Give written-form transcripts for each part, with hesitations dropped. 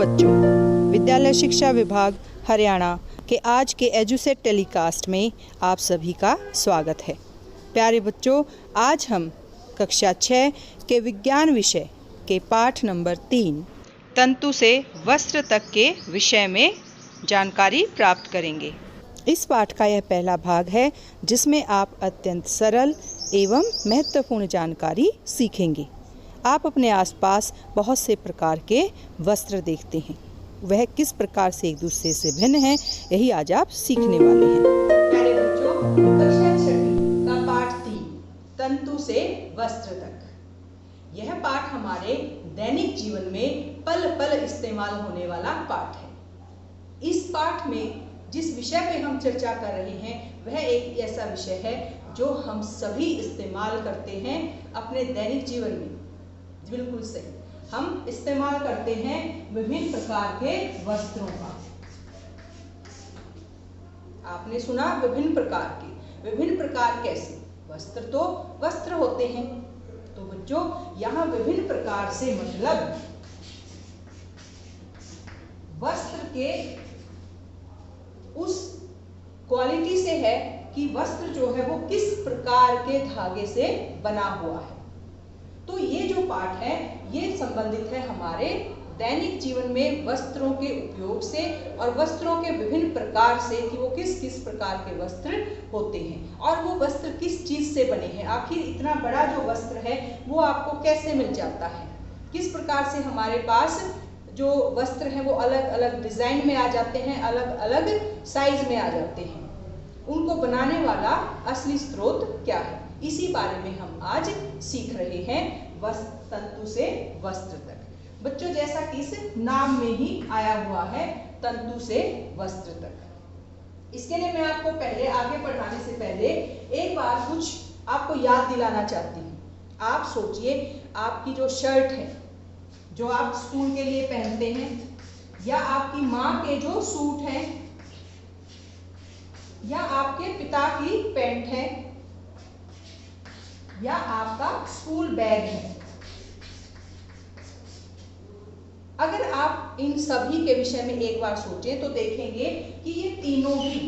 बच्चों, विद्यालय शिक्षा विभाग हरियाणा के आज के एजुसेट टेलीकास्ट में आप सभी का स्वागत है। प्यारे बच्चों, आज हम कक्षा 6 के विज्ञान विषय के पाठ नंबर 3 तंतु से वस्त्र तक के विषय में जानकारी प्राप्त करेंगे। इस पाठ का यह पहला भाग है जिसमें आप अत्यंत सरल एवं महत्वपूर्ण जानकारी सीखेंगे। आप अपने आसपास बहुत से प्रकार के वस्त्र देखते हैं, वह किस प्रकार से एक दूसरे से भिन्न हैं, यही आज आप सीखने वाले हैं। प्यारे बच्चों, कक्षा 6 का पाठ 3 तंतु से वस्त्र तक, यह पाठ हमारे दैनिक जीवन में पल पल इस्तेमाल होने वाला पाठ है। इस पाठ में जिस विषय पे हम चर्चा कर रहे हैं वह एक ऐसा विषय है जो हम सभी इस्तेमाल करते हैं अपने दैनिक जीवन में। बिल्कुल सही, हम इस्तेमाल करते हैं विभिन्न प्रकार के वस्त्रों का। आपने सुना विभिन्न प्रकार कैसे? वस्त्र तो वस्त्र होते हैं। तो बच्चों, यहाँ विभिन्न प्रकार से मतलब वस्त्र के उस क्वालिटी से है कि वस्त्र जो है वो किस प्रकार के धागे से बना हुआ है। तो ये जो पाठ है ये संबंधित है हमारे दैनिक जीवन में वस्त्रों के उपयोग से और वस्त्रों के विभिन्न प्रकार से कि वो किस किस प्रकार के वस्त्र होते हैं और वो वस्त्र किस चीज से बने हैं। आखिर इतना बड़ा जो वस्त्र है वो आपको कैसे मिल जाता है, किस प्रकार से हमारे पास जो वस्त्र हैं वो अलग अलग डिजाइन में आ जाते हैं, अलग अलग साइज में आ जाते हैं। उनको बनाने वाला असली स्रोत क्या है, इसी बारे में हम आज सीख रहे हैं। तंतु से वस्त्र तक। बच्चों, जैसा कि इस नाम में ही आया हुआ है तंतु से वस्त्र तक। इसके लिए मैं आपको पहले आगे बढ़ाने से पहले एक बार कुछ आपको याद दिलाना चाहती हूँ। आप सोचिए, आपकी जो शर्ट है जो आप स्कूल के लिए पहनते हैं, या आपकी माँ के जो सूट है, या आपके पिता की पैंट है, या आपका स्कूल बैग है। अगर आप इन सभी के विषय में एक बार सोचें तो देखेंगे कि ये तीनों ही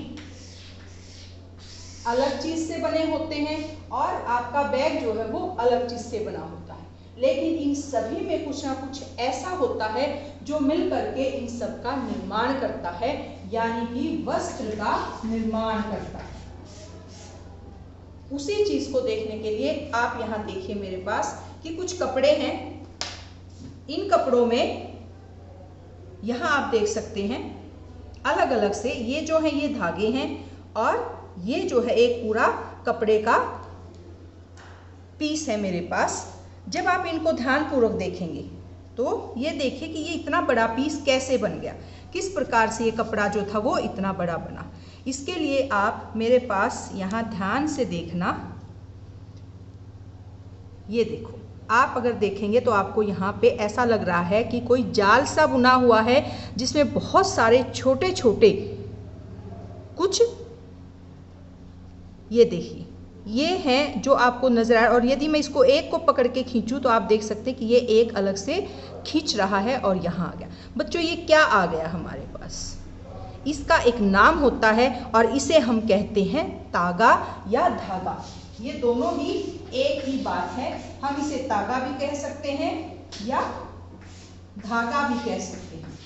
अलग चीज से बने होते हैं और आपका बैग जो है वो अलग चीज से बना होता है। लेकिन इन सभी में कुछ ना कुछ ऐसा होता है जो मिल करके इन सब का निर्माण करता है, यानी कि वस्त्र का निर्माण करता है। उसी चीज को देखने के लिए आप यहाँ देखिए मेरे पास कि कुछ कपड़े हैं। इन कपड़ों में यहाँ आप देख सकते हैं अलग अलग से ये जो है ये धागे हैं और ये जो है एक पूरा कपड़े का पीस है मेरे पास। जब आप इनको ध्यानपूर्वक देखेंगे तो ये देखिए कि ये इतना बड़ा पीस कैसे बन गया, किस प्रकार से ये कपड़ा जो था वो इतना बड़ा बना। इसके लिए आप मेरे पास यहाँ ध्यान से देखना, ये देखो, आप अगर देखेंगे तो आपको यहाँ पे ऐसा लग रहा है कि कोई जाल सा बुना हुआ है जिसमें बहुत सारे छोटे छोटे कुछ, ये देखिए ये हैं जो आपको नजर आ रहा है। और यदि मैं इसको एक को पकड़ के खींचूं तो आप देख सकते हैं कि ये एक अलग से खींच रहा है और यहाँ आ गया। बच्चों, ये क्या आ गया हमारे पास? इसका एक नाम होता है और इसे हम कहते हैं तागा या धागा। ये दोनों ही एक ही बात है। हम इसे तागा भी कह सकते हैं या धागा भी कह सकते हैं।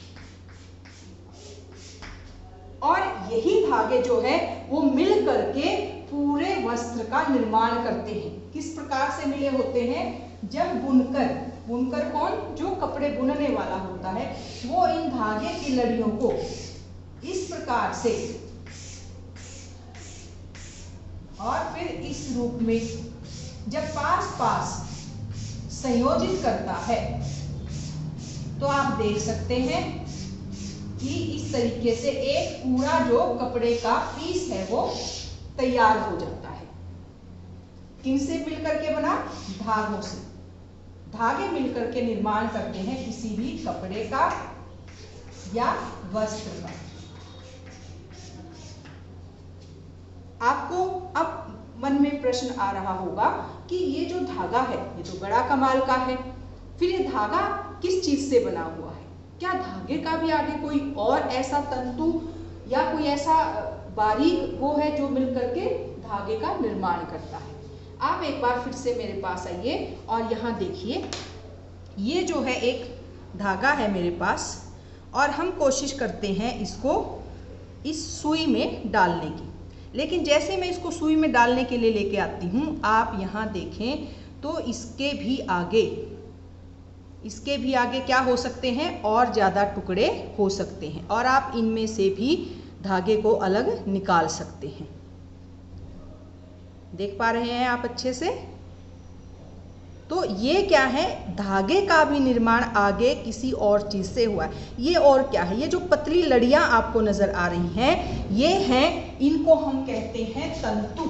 और यही धागे जो है वो मिल करके पूरे वस्त्र का निर्माण करते हैं। किस प्रकार से मिले होते हैं? जब बुनकर कौन? जो कपड़े बुनने वाला होता है, वो इन धागे की लड़ियों को इस प्रकार से और फिर इस रूप में जब पास पास संयोजित करता है तो आप देख सकते हैं कि इस तरीके से एक पूरा जो कपड़े का पीस है वो तैयार हो जाता है। किनसे मिलकर के बना? धागों से। धागे मिलकर के निर्माण करते हैं किसी भी कपड़े का या वस्त्र का। आपको अब मन में प्रश्न आ रहा होगा कि ये जो धागा है ये तो बड़ा कमाल का है, फिर ये धागा किस चीज से बना हुआ है? क्या धागे का भी आगे कोई और ऐसा तंतु या कोई ऐसा बारीक वो है जो मिलकर के धागे का निर्माण करता है? आप एक बार फिर से मेरे पास आइए और यहाँ देखिए, ये जो है एक धागा है मेरे पास और हम कोशिश करते हैं इसको इस सुई में डालने की। लेकिन जैसे मैं इसको सुई में डालने के लिए लेके आती हूँ, आप यहाँ देखें तो इसके भी आगे क्या हो सकते हैं, और ज़्यादा टुकड़े हो सकते हैं और आप इनमें से भी धागे को अलग निकाल सकते हैं। देख पा रहे हैं आप अच्छे से? तो ये क्या है, धागे का भी निर्माण आगे किसी और चीज से हुआ है। ये और क्या है, ये जो पतली लड़ियां आपको नजर आ रही हैं, ये हैं, इनको हम कहते हैं तंतु।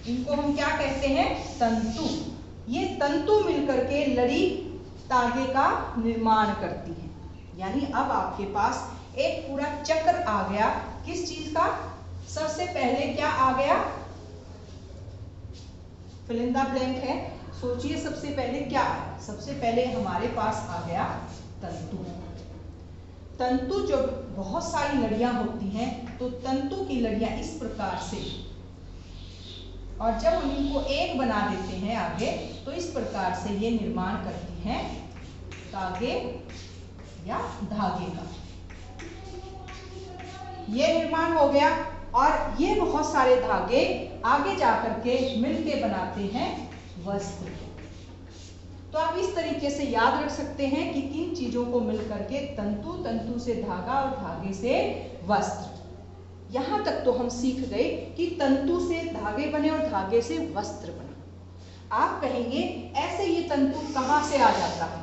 इनको हम क्या कहते हैं, तंतु। ये तंतु मिलकर के लड़ी धागे का निर्माण करती है। यानी अब आपके पास एक पूरा चक्र आ गया। किस चीज का? सबसे पहले क्या आ गया, फिल इन द ब्लैंक है, सोचिए सबसे पहले क्या आया? सबसे पहले हमारे पास आ गया तंतु। तंतु जो बहुत सारी लड़ियां होती हैं, तो तंतु की लड़ियां इस प्रकार से, और जब हम इनको एक बना देते हैं आगे, तो इस प्रकार से ये निर्माण करती हैं धागे या धागे का। ये निर्माण हो गया और ये बहुत सारे धागे आगे जाकर के मिलके बनाते हैं वस्त्र। तो आप इस तरीके से याद रख सकते हैं कि किन चीजों को मिलकर के तंतु, तंतु से धागा और धागे से वस्त्र। यहां तक तो हम सीख गए कि तंतु से धागे बने और धागे से वस्त्र बना। आप कहेंगे ऐसे ये तंतु कहां से आ जाता है?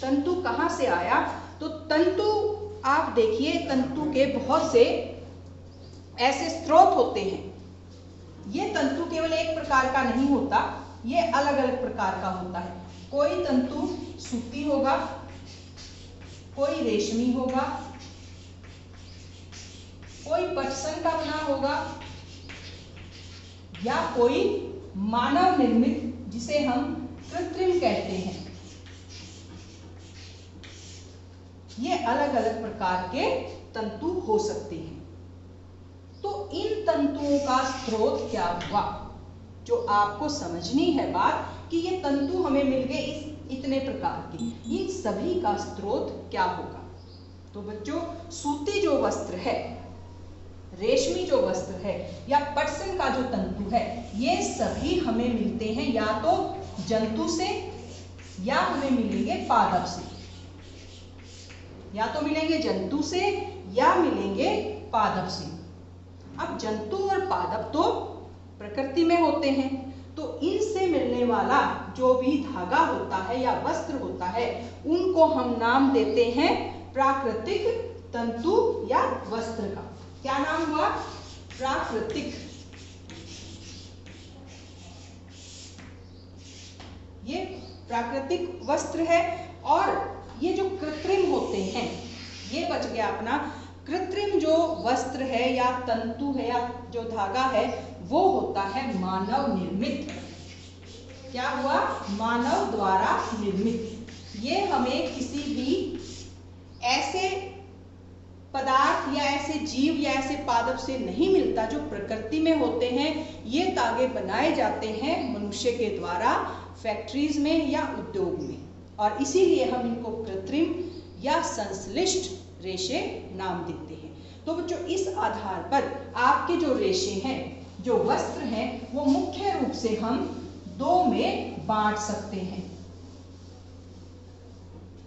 तंतु कहां से आया? तो तंतु आप देखिए, तंतु के बहुत से ऐसे स्रोत होते हैं। ये तंतु केवल एक प्रकार का नहीं होता, ये अलग अलग प्रकार का होता है। कोई तंतु सूती होगा, कोई रेशमी होगा, कोई पटसन का बना होगा, या कोई मानव निर्मित, जिसे हम कृत्रिम कहते हैं। ये अलग अलग प्रकार के तंतु हो सकते हैं। तो इन तंतुओं का स्रोत क्या हुआ, जो आपको समझनी है बात कि ये तंतु हमें मिल गए इतने प्रकार के, इन सभी का स्रोत क्या होगा? तो बच्चों, सूती जो वस्त्र है, रेशमी जो वस्त्र है, या पटसन का जो तंतु है, ये सभी हमें मिलते हैं या तो जंतु से या हमें मिलेंगे पादप से। या तो मिलेंगे जंतु से या मिलेंगे पादप से। अब जंतु और पादप तो प्रकृति में होते हैं, तो इनसे मिलने वाला जो भी धागा होता है या वस्त्र होता है, उनको हम नाम देते हैं प्राकृतिक तंतु या वस्त्र का। क्या नाम हुआ? प्राकृतिक। ये प्राकृतिक वस्त्र है। और ये जो कृत्रिम होते हैं, ये बच गया अपना। कृत्रिम जो वस्त्र है या तंतु है या जो धागा है, वो होता है मानव निर्मित। क्या हुआ? मानव द्वारा निर्मित। ये हमें किसी भी ऐसे पदार्थ या ऐसे जीव या ऐसे पादप से नहीं मिलता जो प्रकृति में होते हैं। ये धागे बनाए जाते हैं मनुष्य के द्वारा फैक्ट्रीज में या उद्योग में, और इसीलिए हम इनको कृत्रिम या संश्लिष्ट रेशे नाम देते हैं। तो बच्चों, इस आधार पर आपके जो रेशे हैं, जो वस्त्र हैं, वो मुख्य रूप से हम दो में बांट सकते हैं।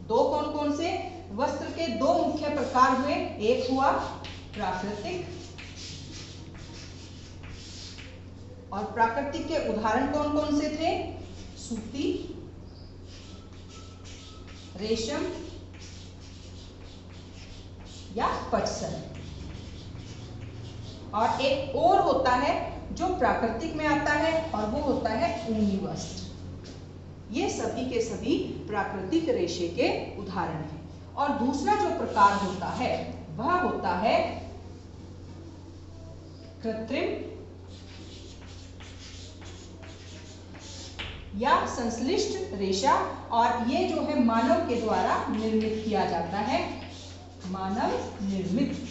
दो कौन कौन से? वस्त्र के दो मुख्य प्रकार हुए। एक हुआ प्राकृतिक, और प्राकृतिक के उदाहरण कौन कौन से थे? सूती, रेशम या पटसन। और एक और होता है जो प्राकृतिक में आता है, और वो होता है ऊनी वस्त्र। ये सभी के सभी प्राकृतिक रेशे के उदाहरण हैं। और दूसरा जो प्रकार होता है, वह होता है कृत्रिम या संश्लिष्ट रेशा, और ये जो है मानव के द्वारा निर्मित किया जाता है, मानव निर्मित।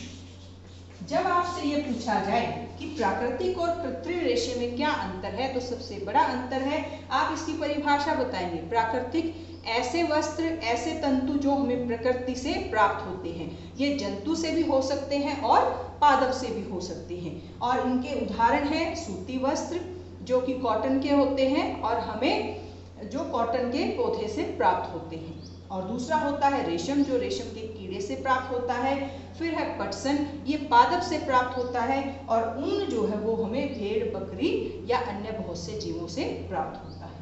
जब आपसे ये पूछा जाए कि प्राकृतिक और कृत्रिम रेशे में क्या अंतर है, तो सबसे बड़ा अंतर है, आप इसकी परिभाषा बताएंगे। प्राकृतिक ऐसे वस्त्र, ऐसे तंतु जो हमें प्रकृति से प्राप्त होते हैं, ये जंतु से भी हो सकते हैं और पादप से भी हो सकते हैं, और इनके उदाहरण हैं सूती वस्त्र जो कि कॉटन के होते हैं और हमें जो कॉटन के पौधे से प्राप्त होते हैं, और दूसरा होता है रेशम जो रेशम के कीड़े से प्राप्त होता है, फिर है पटसन, ये पादप से प्राप्त होता है, और ऊन जो है वो हमें भेड़, बकरी या अन्य बहुत से जीवों से प्राप्त होता है।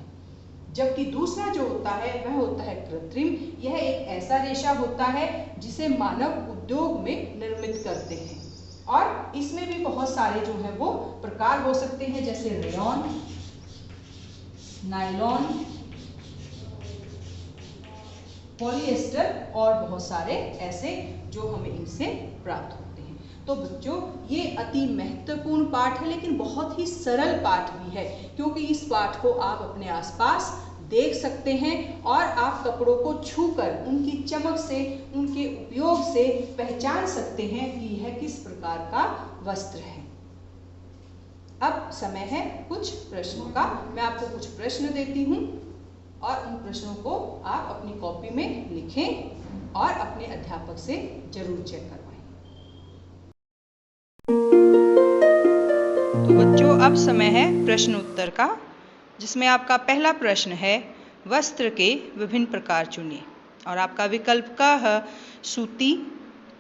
जबकि दूसरा जो होता है वह होता है कृत्रिम। यह एक ऐसा रेशा होता है जिसे मानव उद्योग में निर्मित करते हैं, और इसमें भी बहुत सारे जो है वो प्रकार हो सकते हैं, जैसे रेयॉन, नायलॉन, पॉलिएस्टर और बहुत सारे ऐसे जो हमें इनसे प्राप्त होते हैं। तो बच्चों, ये अति महत्वपूर्ण पाठ है, लेकिन बहुत ही सरल पाठ भी है, क्योंकि इस पाठ को आप अपने आसपास देख सकते हैं और आप कपड़ों को छूकर उनकी चमक से, उनके उपयोग से पहचान सकते हैं कि यह किस प्रकार का वस्त्र है। अब समय है कुछ प्रश्नों का। मैं आपको कुछ प्रश्न देती हूँ और उन प्रश्नों को आप अपनी कॉपी में लिखें और अपने अध्यापक से जरूर चेक करवाएं। तो बच्चों, अब समय है प्रश्न उत्तर का, जिसमें आपका पहला प्रश्न है, वस्त्र के विभिन्न प्रकार चुनिए। और आपका विकल्प क है सूती,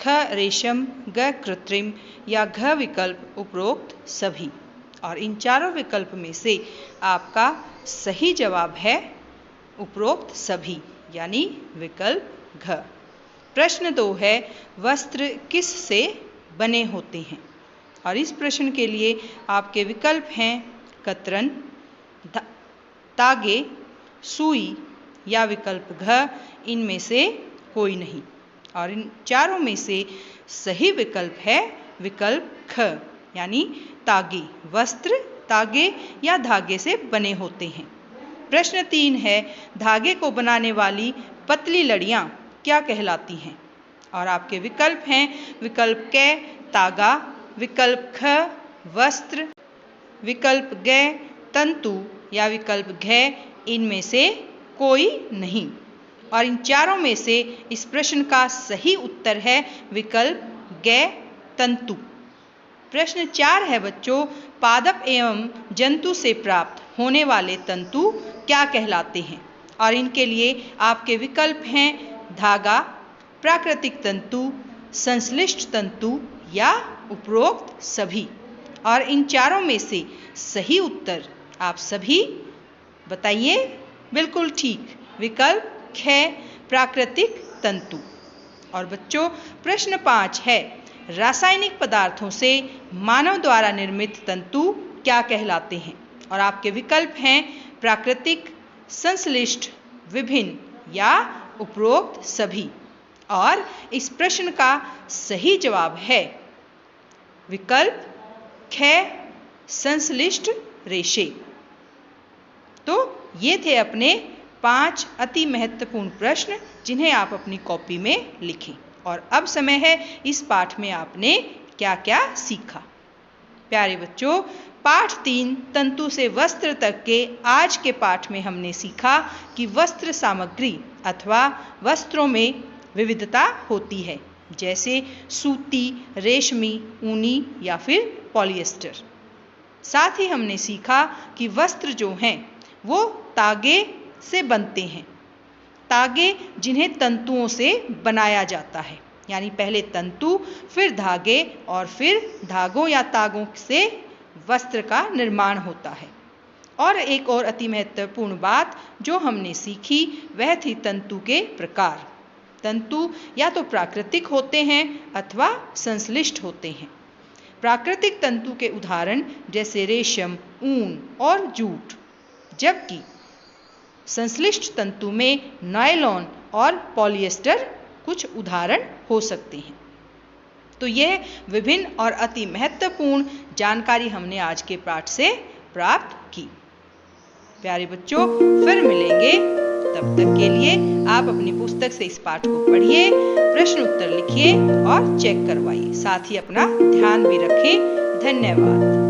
ख रेशम, ग कृत्रिम या घ विकल्प उपरोक्त सभी। और इन चारों विकल्प में से आपका सही जवाब है उपरोक्त सभी, यानी विकल्प घ। प्रश्न 2 है, वस्त्र किस से बने होते हैं? और इस प्रश्न के लिए आपके विकल्प हैं कतरन, तागे, सुई या विकल्प घ, इनमें से कोई नहीं। और इन चारों में से सही विकल्प है विकल्प ख, यानी तागे। वस्त्र तागे या धागे से बने होते हैं। प्रश्न 3 है, धागे को बनाने वाली पतली लड़ियां क्या कहलाती हैं? और आपके विकल्प हैं विकल्प क तागा, विकल्प ख वस्त्र, विकल्प ग तंतु या विकल्प घ, इनमें से कोई नहीं। और इन चारों में से इस प्रश्न का सही उत्तर है विकल्प ग तंतु। प्रश्न 4 है बच्चों, पादप एवं जंतु से प्राप्त होने वाले तंतु क्या कहलाते हैं? और इनके लिए आपके विकल्प हैं धागा, प्राकृतिक तंतु, संश्लिष्ट तंतु या उपरोक्त सभी। और इन चारों में से सही उत्तर आप सभी बताइए। बिल्कुल ठीक, विकल्प ख प्राकृतिक तंतु। और बच्चों, प्रश्न 5 है, रासायनिक पदार्थों से मानव द्वारा निर्मित तंतु क्या कहलाते हैं? और आपके विकल्प हैं प्राकृतिक, संश्लिष्ट, विभिन्न या उपरोक्त सभी। और इस प्रश्न का सही जवाब है विकल्प ख संश्लिष्ट रेशे। तो ये थे अपने 5 अति महत्वपूर्ण प्रश्न, जिन्हें आप अपनी कॉपी में लिखें। और अब समय है इस पाठ में आपने क्या क्या सीखा। प्यारे बच्चों, पाठ 3 तंतु से वस्त्र तक के आज के पाठ में हमने सीखा कि वस्त्र सामग्री अथवा वस्त्रों में विविधता होती है, जैसे सूती, रेशमी, ऊनी या फिर पॉलिएस्टर। साथ ही हमने सीखा कि वस्त्र जो हैं वो तागे से बनते हैं, तागे जिन्हें तंतुओं से बनाया जाता है, यानी पहले तंतु, फिर धागे और फिर धागों या तागों से वस्त्र का निर्माण होता है। और एक और अति महत्वपूर्ण बात जो हमने सीखी वह थी तंतु के प्रकार। तंतु या तो प्राकृतिक होते हैं अथवा संश्लिष्ट होते हैं। प्राकृतिक तंतु के उदाहरण जैसे रेशम, ऊन और जूट, जबकि संश्लिष्ट तंतु में नायलॉन और पॉलिएस्टर कुछ उदाहरण हो सकते हैं। तो यह विभिन्न और अति महत्वपूर्ण जानकारी हमने आज के पाठ से प्राप्त की। प्यारे बच्चों, फिर मिलेंगे। तब तक के लिए आप अपनी पुस्तक से इस पाठ को पढ़िए, प्रश्न उत्तर लिखिए और चेक करवाइए। साथ ही अपना ध्यान भी रखें। धन्यवाद।